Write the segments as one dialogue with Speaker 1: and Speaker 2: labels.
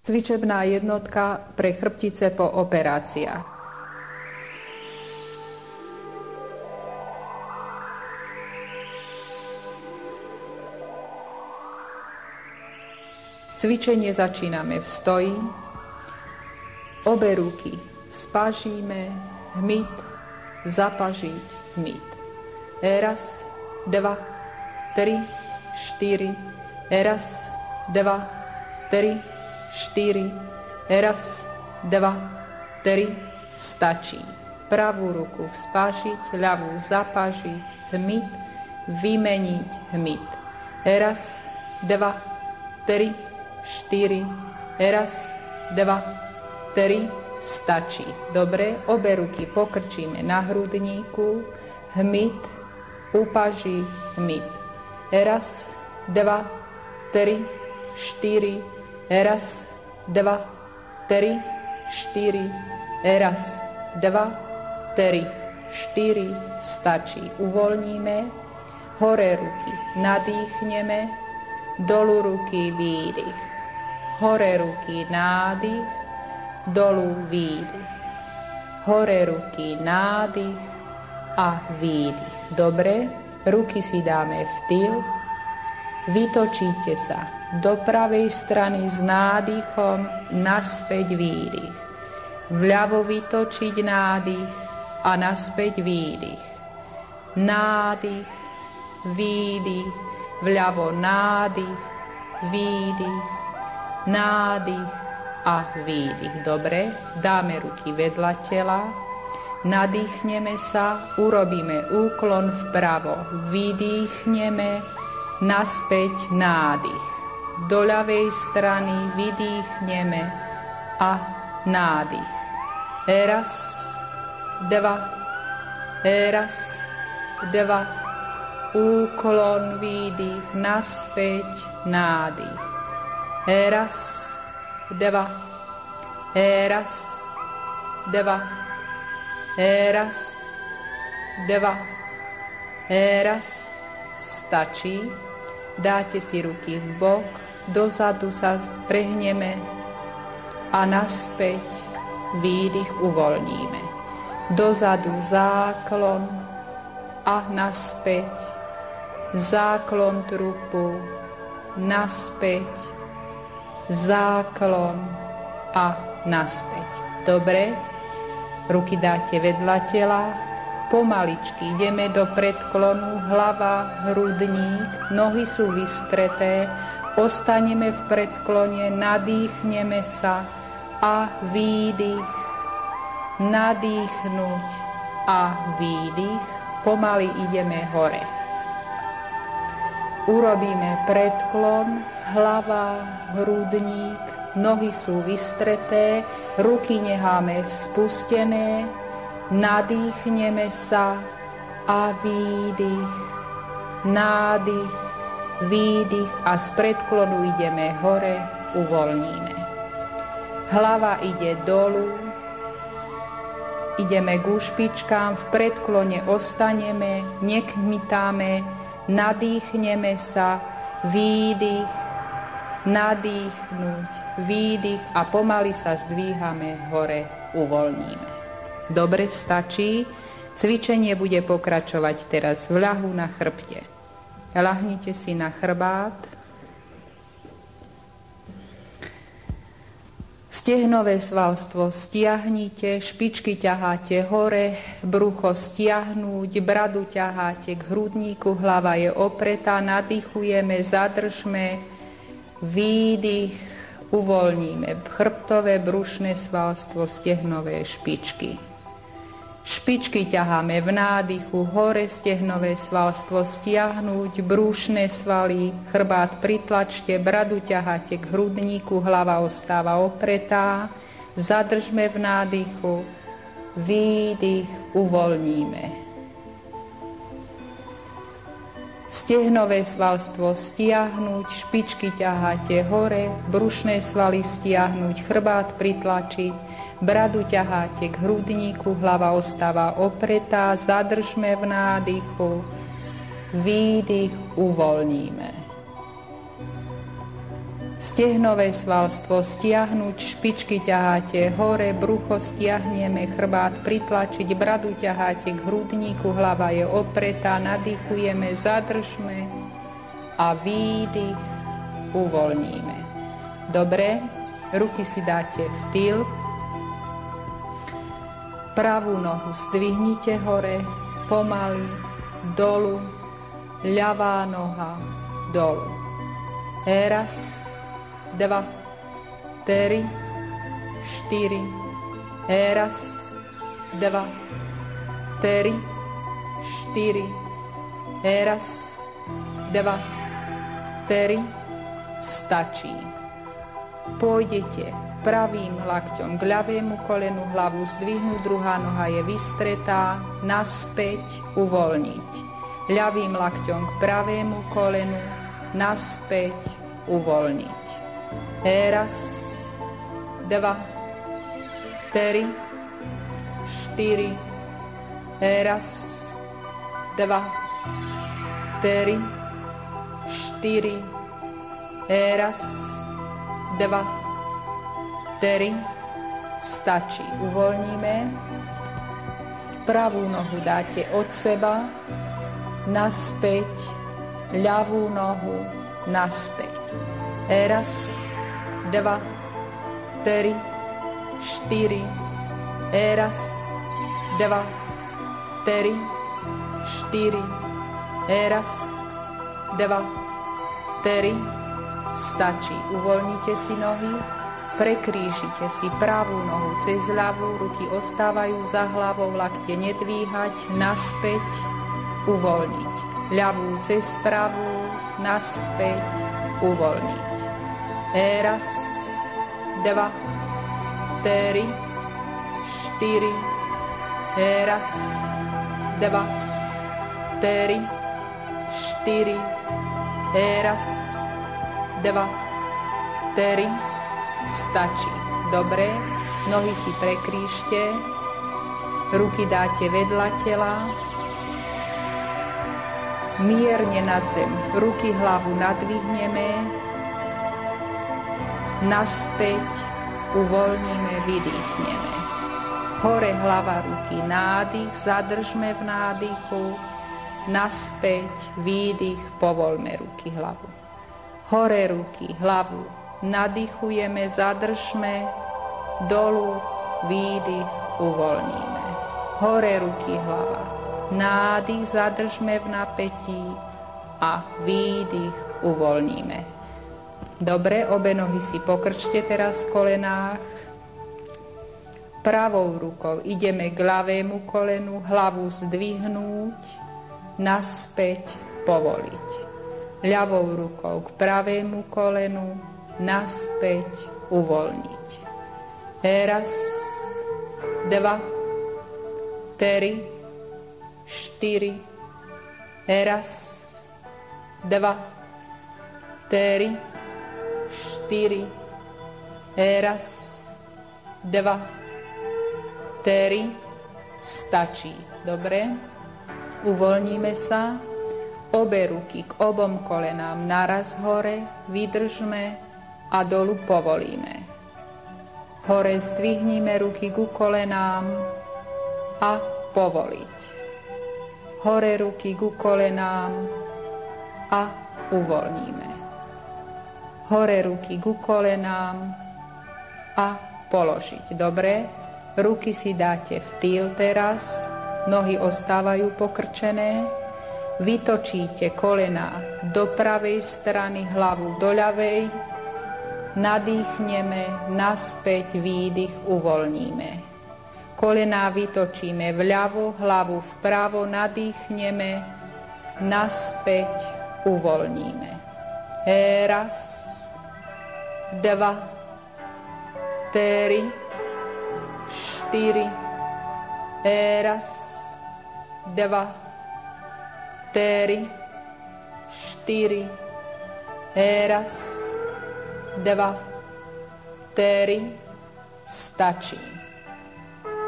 Speaker 1: Cvičebná jednotka pre chrbtice po operáciách. Cvičenie začíname v stoji, obe ruky vzpážíme, hmyt, zapažiť, hmyt. Raz, dva, tri, štyri, raz, dva, tri, štyri, raz, dva, tri, stačí. Pravú ruku vzpážiť, ľavú zapažiť, hmyt, vymeniť, hmyt. Raz, dva, tri, štyri, raz, dva, tri, stačí. Dobre, obe ruky pokrčíme na hrudníku, hmyt, upažiť, hmyt. Raz, dva, tri, štyri, raz, dva, tri, štyri, raz, dva, tri, štyri, stačí. Uvoľníme, hore ruky nadýchneme, dolu ruky výdych. Hore ruky nádych, dolu výdych. Hore ruky nádych a výdych. Dobre, ruky si dáme v tyl. Vytočíte sa do pravej strany s nádychom, naspäť výdych. Vľavo vytočiť nádych a naspäť výdych. Nádych, výdych, vľavo nádych, výdych, nádych a výdych. Dobre, dáme ruky vedľa tela, nadýchneme sa, urobíme úklon vpravo, vydýchneme, naspäť nádych. Do ľavej strany vydýchneme a nádych. Raz, dva, raz, dva, úklon, výdych, naspäť, nádych. Raz, dva, raz, dva, raz, dva, raz, stačí. Dáte si ruky v bok, dozadu sa prehneme a naspäť výdych uvoľníme. Dozadu záklon a naspäť, záklon trupu, naspäť, záklon a naspäť. Dobre, ruky dáte vedľa tela, pomaličky ideme do predklonu, hlava, hrudník, nohy sú vystreté, ostaneme v predklone, nadýchneme sa a výdych, nadýchnuť a výdych, pomaly ideme hore. Urobíme predklon, hlava, hrudník, nohy sú vystreté, ruky necháme spustené, nadýchneme sa a výdych, nádych, výdych a z predklonu ideme hore, uvoľníme. Hlava ide dolu, ideme k špičkám, v predklone ostaneme, nekmitáme, nadýchneme sa, výdych, nadýchnuť, výdych a pomaly sa zdvíhame hore, uvoľníme. Dobre, stačí. Cvičenie bude pokračovať teraz v ľahu na chrbte. Ľahnite si na chrbát. Stehnové svalstvo stiahnite, špičky ťaháte hore, brucho stiahnuť, bradu ťaháte k hrudníku, hlava je opretá, nadýchujeme, zadržme, výdych, uvoľníme chrbtové, brušné svalstvo, stehnové špičky. Špičky ťaháme v nádychu, hore stehnové svalstvo stiahnuť, brúšne svaly, chrbát pritlačte, bradu ťaháte k hrudníku, hlava ostáva opretá, zadržme v nádychu, výdych, uvoľníme. Stehnové svalstvo stiahnuť, špičky ťaháte hore, brušné svaly stiahnuť, chrbát pritlačiť, bradu ťaháte k hrudníku, hlava ostáva opretá, zadržme v nádychu, výdych, uvoľníme. Stehnové svalstvo stiahnuť, špičky ťaháte hore, brucho stiahneme, chrbát pritlačiť, bradu ťaháte k hrudníku, hlava je opretá, nadýchujeme, zadržme a výdych uvoľníme. Dobre, ruky si dáte v tyl, pravú nohu zdvihnite hore, pomaly, dolu, ľavá noha, dolu. Raz, 2, 3, 4, raz, 2, 3, 4, raz, 2, 3, stačí. Pôjdete pravým lakťom k ľavému kolenu, hlavu zdvihnúť, druhá noha je vystretá, naspäť uvoľniť. Ľavým lakťom k pravému kolenu, naspäť uvoľniť. Raz, 2, 3, 4, raz, 2, 3, 4, raz, 2, 3, stačí. Uvoľníme. Pravú nohu dáte od seba, naspäť, ľavú nohu, naspäť. Raz, 2, 3, 4, raz, 2, 3, 4, raz, 2, 3, stačí. Uvoľnite si nohy, prekrížite si pravú nohu cez ľavú, ruky ostávajú za hlavou, lakte nedvíhať, naspäť, uvoľniť. Ľavú cez pravú, naspäť, uvoľniť. Raz, 2, 3, 4, raz, 2, 3, 4, raz, 2, 3, stačí. Dobre, nohy si prekrížte, ruky dáte vedľa tela, mierne nad zem, ruky, hlavu nadvihneme, naspäť uvoľníme, vydýchneme. Hore hlava, ruky, nádych, zadržme v nádychu, naspäť, výdych, povoľme ruky, hlavu. Hore ruky, hlavu, nadýchujeme, zadržme, dolu, výdych, uvoľníme. Hore ruky, hlava, nádych, zadržme v napätí a výdych, uvoľníme. Dobre, obe nohy si pokrčte teraz v kolenách. Pravou rukou ideme k ľavému kolenu, hlavu zdvihnúť, naspäť povoliť. Ľavou rukou k pravému kolenu, naspäť uvoľniť. Raz, 2, 3, 4, raz, 2, 3, 4, raz, 2, 3, stačí. Dobre, uvoľníme sa, obe ruky k obom kolenám naraz hore, vydržme a dolu povolíme. Hore zdvihníme ruky ku kolenám a povoliť. Hore ruky ku kolenám a uvoľníme. Hore ruky ku kolenám a položiť. Dobre, ruky si dáte v tyl teraz, nohy ostávajú pokrčené, vytočíte kolená do pravej strany, hlavu do ľavej, nadýchneme, naspäť, výdych, uvoľníme. Kolená vytočíme vľavo, hlavu vpravo, nadýchneme, naspäť, uvoľníme. Raz, 2, 3, 4, raz, 2, 3, 4, raz, 2, 3, stačí.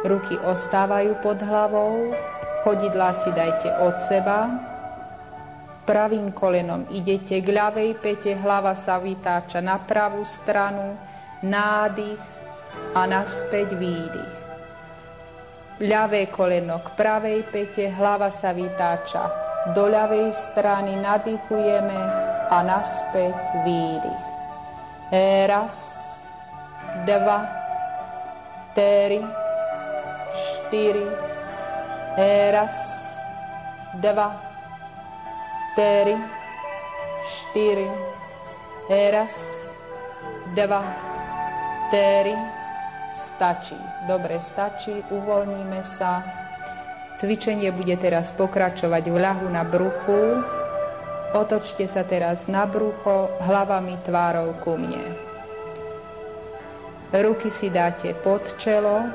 Speaker 1: Ruky ostávajú pod hlavou, chodidlá si dajte od seba, pravým kolenom idete k ľavej pete, hlava sa vytáča na pravú stranu, nádych a naspäť výdych. Ľavé koleno k pravej pete, hlava sa vytáča do ľavej strany, nadýchujeme a naspäť výdych. Raz, dva, tri, štyri, raz, dva, tri, štyri, raz, dva, tri, stačí. Dobre, stačí, uvoľníme sa. Cvičenie bude teraz pokračovať v ľahu na bruchu. Otočte sa teraz na brucho, hlavami tvárou ku mne. Ruky si dáte pod čelo,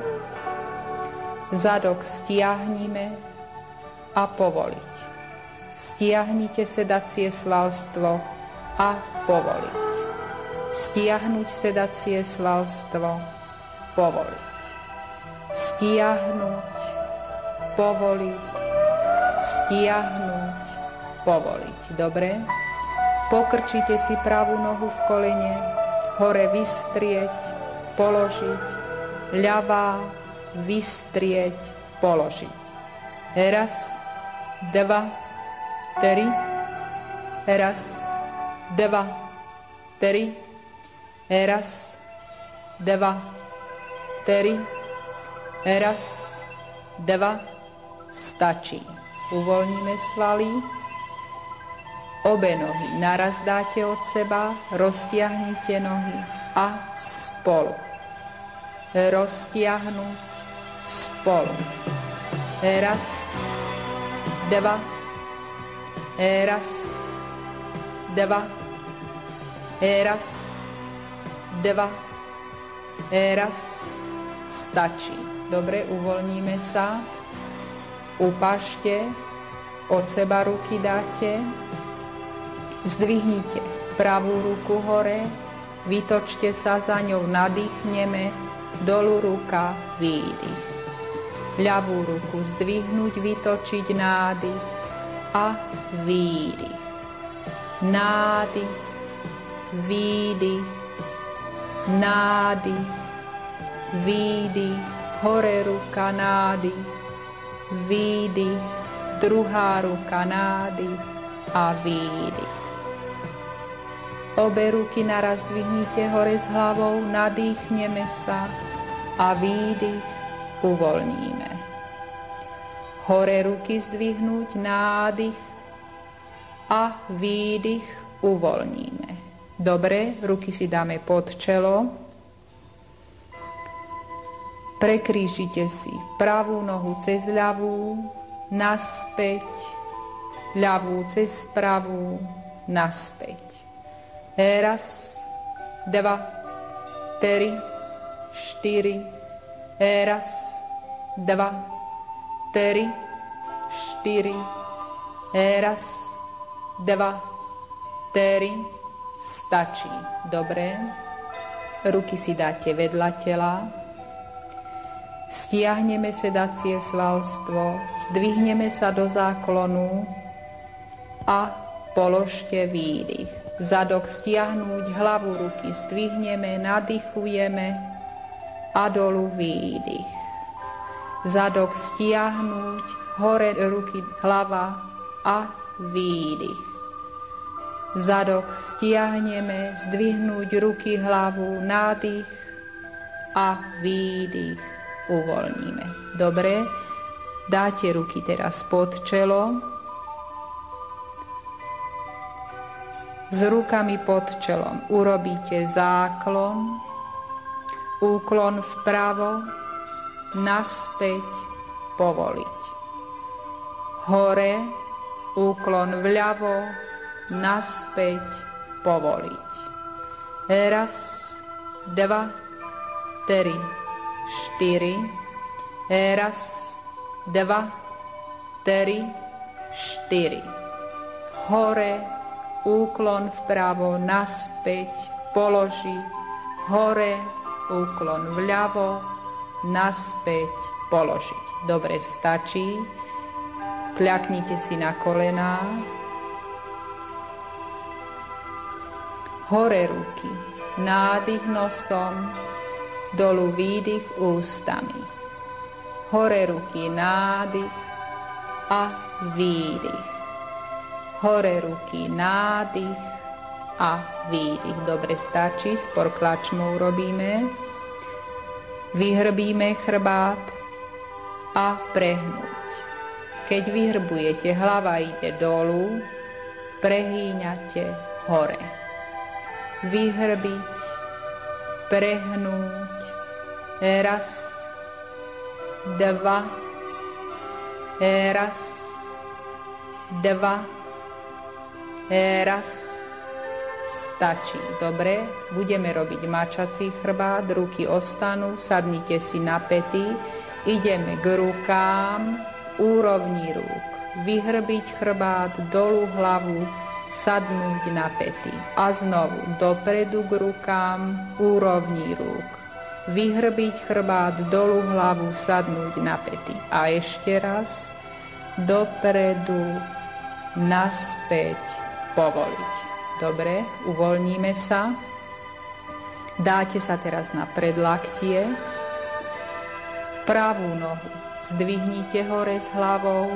Speaker 1: zadok stiahnime a povoliť. Stiahnite sedacie svalstvo a povoliť. Stiahnuť sedacie svalstvo, povoliť. Stiahnuť, povoliť, stiahnuť, povoliť. Dobre? Pokrčite si pravú nohu v kolene, hore vystrieť, položiť, ľavá, vystrieť, položiť. Raz, dva, tri, raz, dva, tri, raz, dva, tri, raz, dva, stačí. Uvoľníme svaly. Obe nohy naraz dáte od seba, roztiahnite nohy a spolu. Roztiahnuť, spolu. Raz, dva, raz, dva, raz, dva, raz, stačí. Dobre, uvoľníme sa. Upašte, od seba ruky dáte. Zdvihnite pravú ruku hore, vytočte sa za ňou, nadýchneme, dolu ruka, výdych. Ľavú ruku zdvihnúť, vytočiť, nádych a výdych. Nádych, výdych, nádych, výdych, hore ruka, nádych, výdych, druhá ruka, nádych a výdych. Obe ruky naraz dvihnite hore s hlavou, nadýchneme sa a výdych, uvoľníme. Hore ruky zdvihnúť, nádych a výdych, uvoľníme. Dobre, ruky si dáme pod čelo. Prekrížite si pravú nohu cez ľavú, naspäť, ľavú cez pravú, naspäť. Raz, dva, tri, štyri, raz, dva, tri, štyri, raz, dva, tri, stačí. Dobre. Ruky si dáte vedľa tela. Stiahneme sedacie svalstvo, zdvihneme sa do záklonu a položte výdych. Zadok stiahnuť, hlavu ruky zdvihneme, nadýchujeme a dolu výdych. Zadok stiahnuť, hore ruky, hlava a výdych. Zadok stiahneme, zdvihnúť ruky, hlavu, nádych a výdych. Uvoľníme. Dobre, dáte ruky teraz pod čelo. S rukami pod čelom urobíte záklon, úklon vpravo, naspäť, povoliť. Hore, úklon vľavo, naspäť, povoliť. Raz, dva, tri, štyri, raz, dva, tri, štyri. Hore, úklon vpravo, naspäť, položiť, hore, úklon vľavo, naspäť, položiť. Dobre, stačí. Kľaknite si na kolená. hore ruky, nádych nosom, dolu výdych ústami. Hore ruky, nádych a výdych. Hore ruky, nádych a výdych. Dobre, stačí, spor klačmou robíme. Vyhrbíme chrbát a prehnúť. Keď vyhrbujete, hlava ide dolu, prehýňate hore. Vyhrbiť, prehnúť, raz, dva, raz, dva, raz, stačí. Dobre, budeme robiť mačací chrbát, ruky ostanú, sadnite si na päty, ideme k rukám, úrovni rúk, vyhrbiť chrbát, dolu hlavu, sadnúť na päty. A znovu dopredu k rukám, úrovni rúk, vyhrbiť chrbát, dolu hlavu, sadnúť na päty. A ešte raz, dopredu, naspäť, povoliť. Dobre, uvoľníme sa. Dáte sa teraz na predlaktie. Pravú nohu zdvihnite hore s hlavou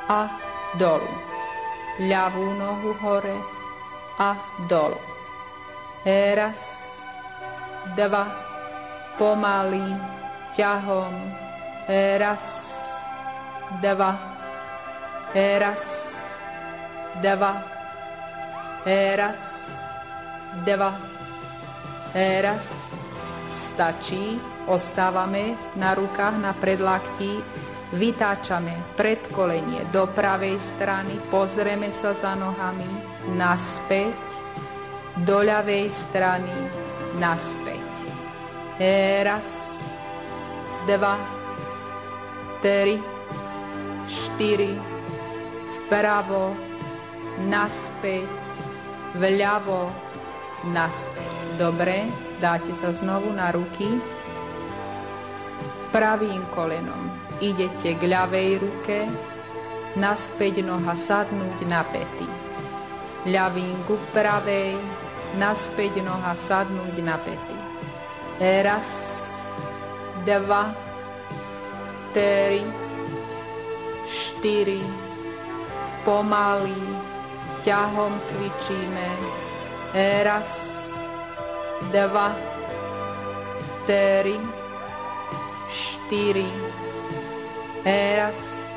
Speaker 1: a dolu. Ľavú nohu hore a dolu. Raz, dva, pomaly, ťahom. Raz, dva, raz, dva, raz, dva, raz, stačí. Ostávame na rukách, na predlakti, vytáčame predkolenie do pravej strany, pozrieme sa za nohami, naspäť, do ľavej strany, naspäť. Raz, dva, tri, štyri, vpravo, naspäť, vľavo, naspäť. Dobre, dáte sa znovu na ruky. Pravým kolenom idete k ľavej ruke, naspäť noha sadnúť na päty. Ľavým ku pravej, naspäť noha sadnúť na päty. Raz, dva, tri, štyri, pomaly, ťahom cvičíme. Raz, dva, tri, štyri, raz,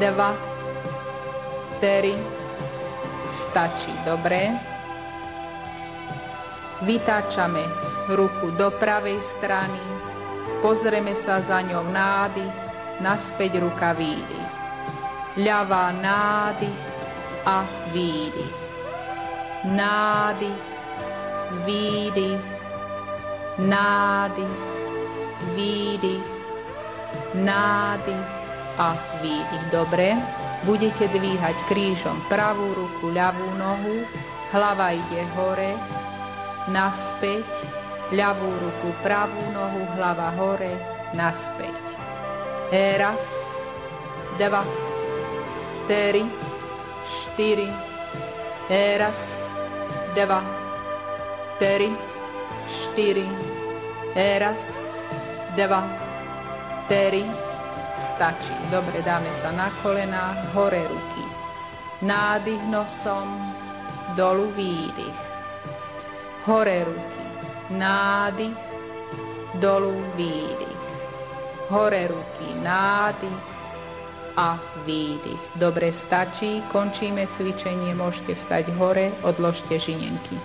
Speaker 1: dva, tri, stačí. Dobre. Vytáčame ruku do pravej strany, pozrieme sa za ňou, nádych, naspäť ruka, výdych. Ľavá, nádych a výdych. Nádych, výdych, nádych, výdych, nádych a výdych. Dobre, budete dvíhať krížom pravú ruku, ľavú nohu, hlava ide hore, naspäť, ľavú ruku, pravú nohu, hlava hore, naspäť. Raz, dva, tri, štyri, raz, dva, tri, štyri, raz, dva, tri, stačí. Dobre, dáme sa na kolená, hore ruky. Nádych nosom, dolu výdych. Hore ruky, nádych, dolu výdych. Hore ruky, nádych a výdych. Dobre, stačí, končíme cvičenie, môžete vstať hore, odložte žinenky.